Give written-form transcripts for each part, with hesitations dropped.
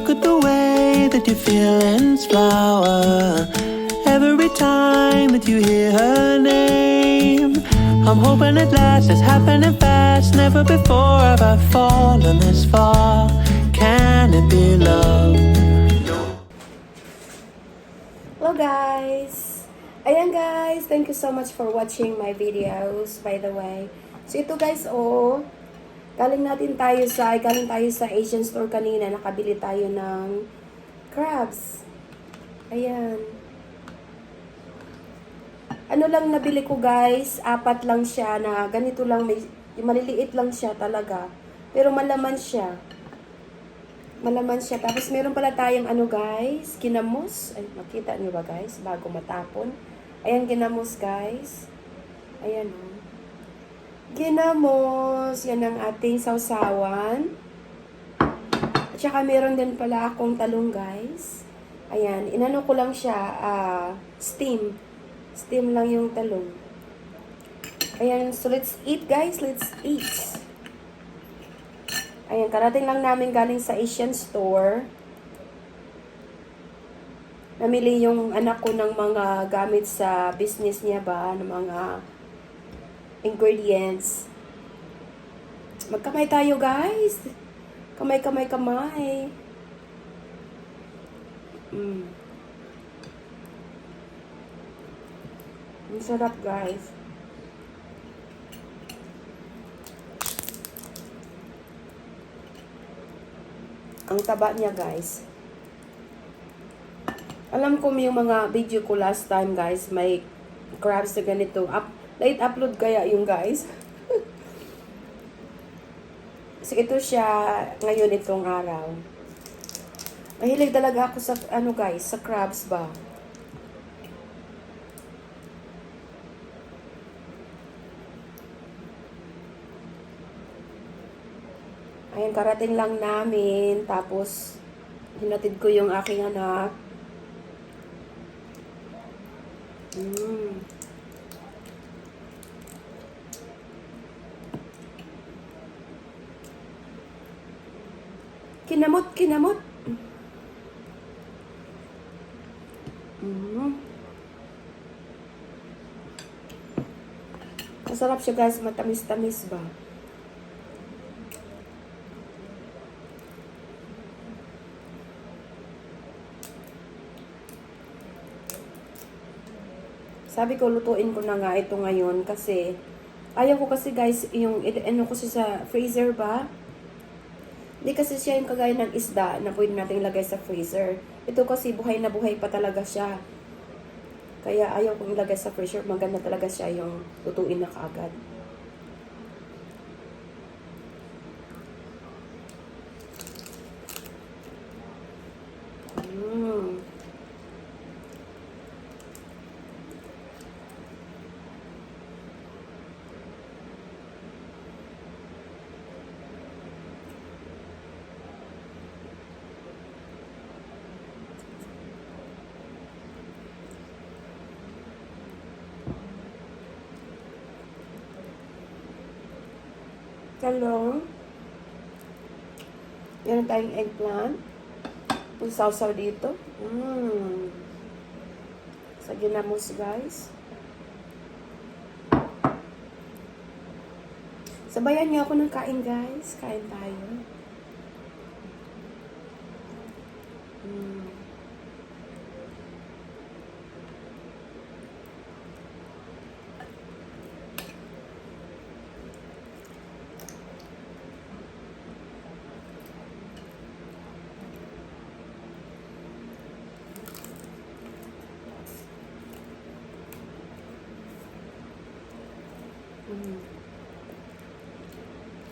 Look at the way that your feelings flower every time that you hear her name. I'm hoping at last it's happening fast. Never before have I fallen this far. Can it be love? Hello guys! Ayan guys, thank you so much for watching my videos, by the way. So ito guys, galing tayo sa Asian store kanina, nakabili tayo ng crabs. Ayan. Ano lang nabili ko guys, 4 lang siya na ganito lang, maliliit lang siya talaga. Pero malaman siya. Tapos meron pala tayong guys, ginamos. Ay, makita nyo ba guys? Bago matapon. Ayan, ginamos guys. Ayan ginamos. Yan ang ating sausawan. At saka meron din pala akong talong guys. Ayan, inano ko lang siya, steam. Steam lang yung talong. Ayan, so let's eat guys, let's eat. Ayan, karating lang namin galing sa Asian store. Namili yung anak ko ng mga gamit sa business niya ba, ng mga ingredients. Magkamay tayo guys. Kamay. Ang sarap guys. Ang taba niya guys. Alam ko yung mga video ko last time guys, may crabs na ganito. Late upload kaya yung guys. So ito siya ngayon itong araw. Mahilig talaga ako sa guys, sa crabs ba. Ayan, karating lang namin. Tapos, hinatid ko yung aking anak. Kinamot. Masarap siya guys, matamis-tamis ba? Sabi ko, lutuin ko na nga ito ngayon kasi ayaw ko kasi guys, yung ko sa freezer ba? Hindi kasi siya yung kagaya ng isda na pwede nating lagay sa freezer. Ito kasi buhay na buhay pa talaga siya. Kaya ayaw kong ilagay sa freezer. Maganda talaga siya yung lutuin na kaagad. Talong. Meron tayong eggplant. Yung sausaw dito. Sa ginamos, guys. Sabayan niyo ako ng kain, guys. Kain tayo.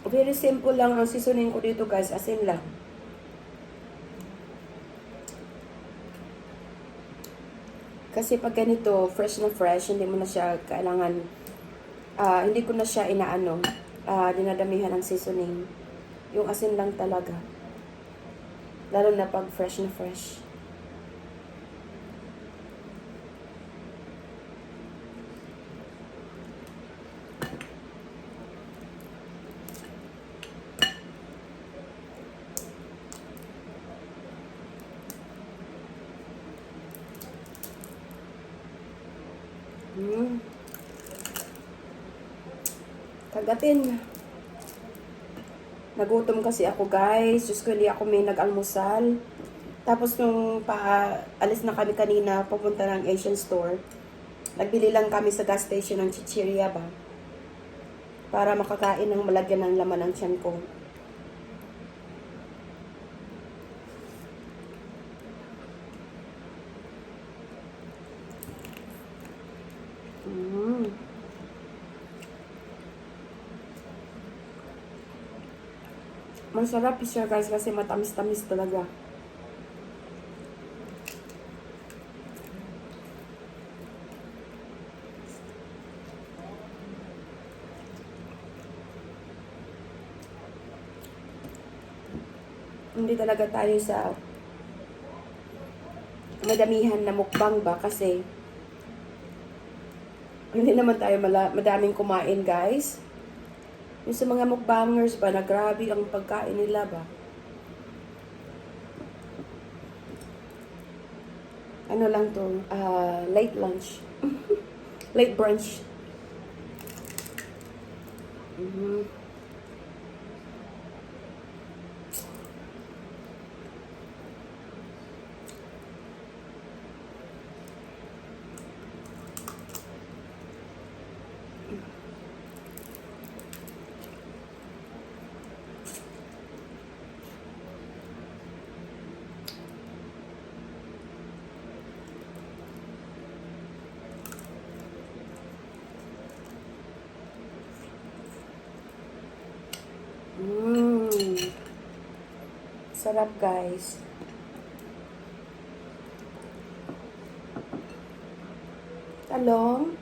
Very simple lang ang seasoning ko dito guys, asin lang. Kasi pag ganito, fresh na fresh, hindi mo na siya kailangan, hindi ko na siya dinadamihan ng seasoning. Yung asin lang talaga. Lalo na pag fresh na fresh. Agatin. Nagutom kasi ako guys. Diyos ko, hindi ako may nag-almusal. Tapos nung alis na kami kanina, pupunta ng Asian store. Nagbili lang kami sa gas station ng chichirya ba. Para makakain ng malagyan ng laman ng tiyan ko. Masarap siya guys kasi matamis-tamis talaga. Hindi talaga tayo sa madamihan na mukbang ba kasi hindi naman tayo madaming kumain guys. Yung sa mga mukbangers ba na grabe ang pagkain nila ba. Ano lang to, late lunch. Late brunch. Sarap guys. Talong.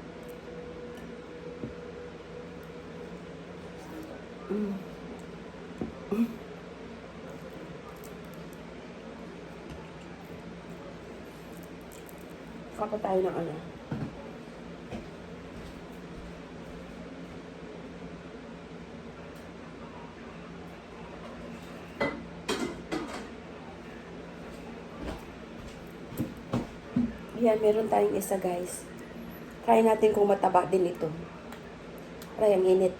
Kapo tayo ng ano. Yan, meron tayong isa guys. Try natin kung mataba din ito. Try ang init.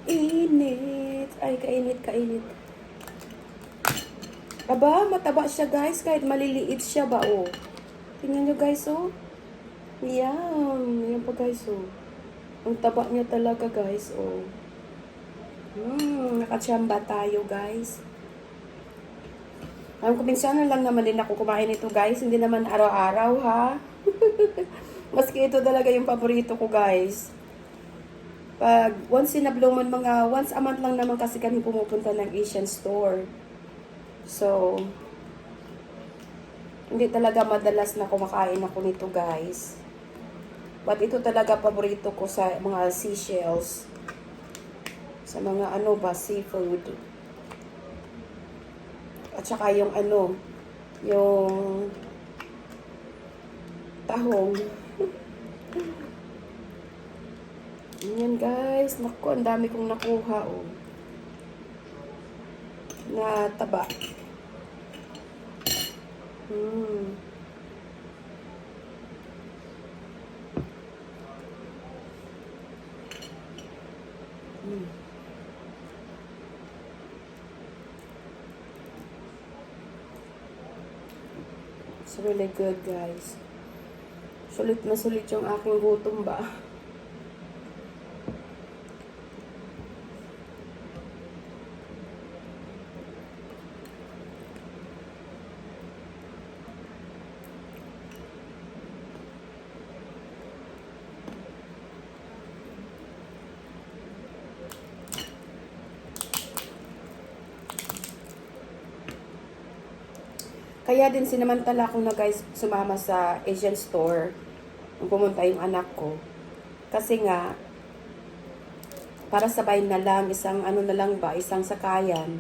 Init. Ay, kainit. Aba, mataba siya guys. Kahit maliliit siya ba, oh. Tingnan nyo guys, oh. Yan. Yan pa guys, oh. Ang taba niya talaga guys, oh. Nakatsamba tayo guys. Alam ko, minsan lang naman din ako kumain ito guys. Hindi naman araw-araw ha. Maski ito talaga yung paborito ko guys. Pag once in a blue moon, mga once a month lang naman kasi kami pumupunta ng Asian store. So, hindi talaga madalas na kumakain ako nito guys. But ito talaga paborito ko sa mga seashells. Sa mga ano ba, seafood. At saka yung ano, yung tahong. Yan guys, naku, ang dami kong nakuha, oh. Na taba. It's really good guys. Sulit na sulit yung aking gutom ba. Kaya din sinamantala ko na guys sumama sa Asian store nung pumunta yung anak ko. Kasi nga, para sabay na lang, isang ano na lang ba, isang sakayan.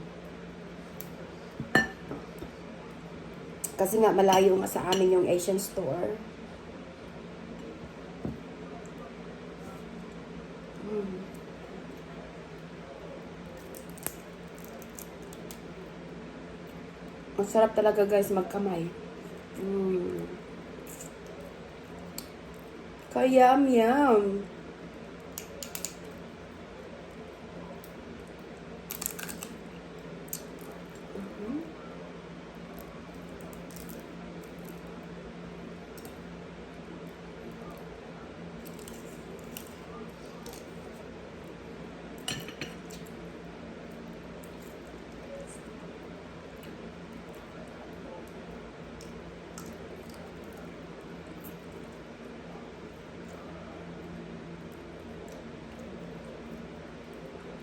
Kasi nga malayo nga sa amin yung Asian store. Ang sarap talaga guys magkamay. Kayam-yam.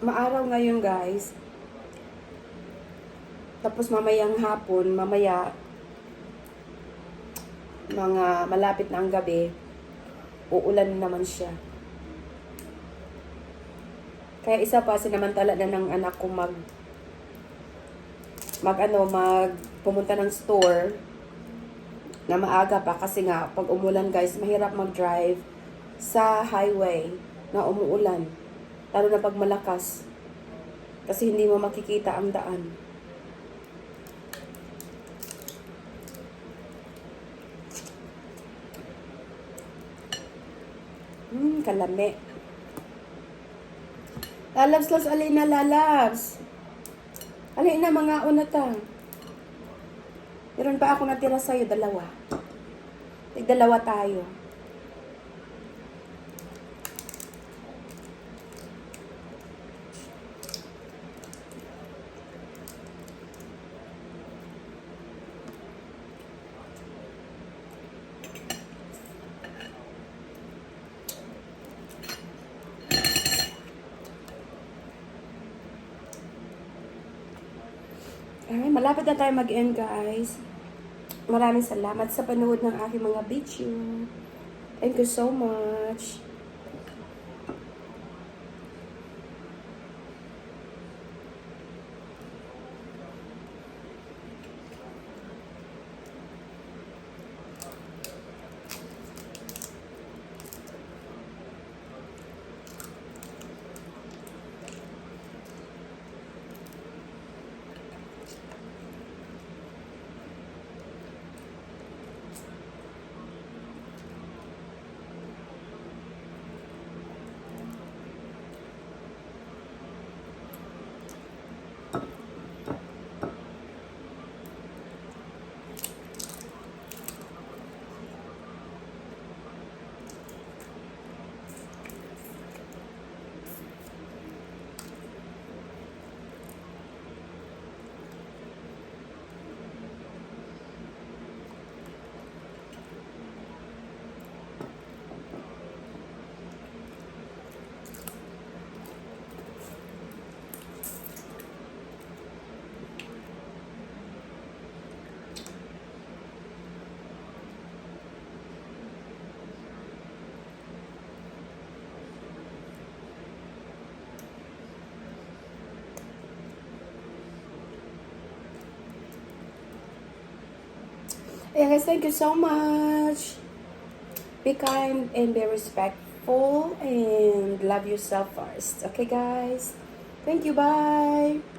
Maaraw ngayon guys. Tapos mamayang hapon, mamaya mga malapit na ang gabi, uulan naman siya. Kaya isa pa, sinamantala na ng anak ko pumunta ng store na maaga pa kasi nga pag umulan guys, mahirap mag-drive sa highway na umuulan. Lalo na pag malakas. Kasi hindi mo makikita ang daan. Kalame. Lalabs, alin na lalabs. Alin na mga una ta. Meron pa ako natira sa'yo, dalawa. Dalawa tayo. Ay, malapit na tayo mag-end guys. Maraming salamat sa panood ng aking mga video. Thank you so much. Ayan guys, thank you so much. Be kind and be respectful and love yourself first. Okay guys? Thank you, bye!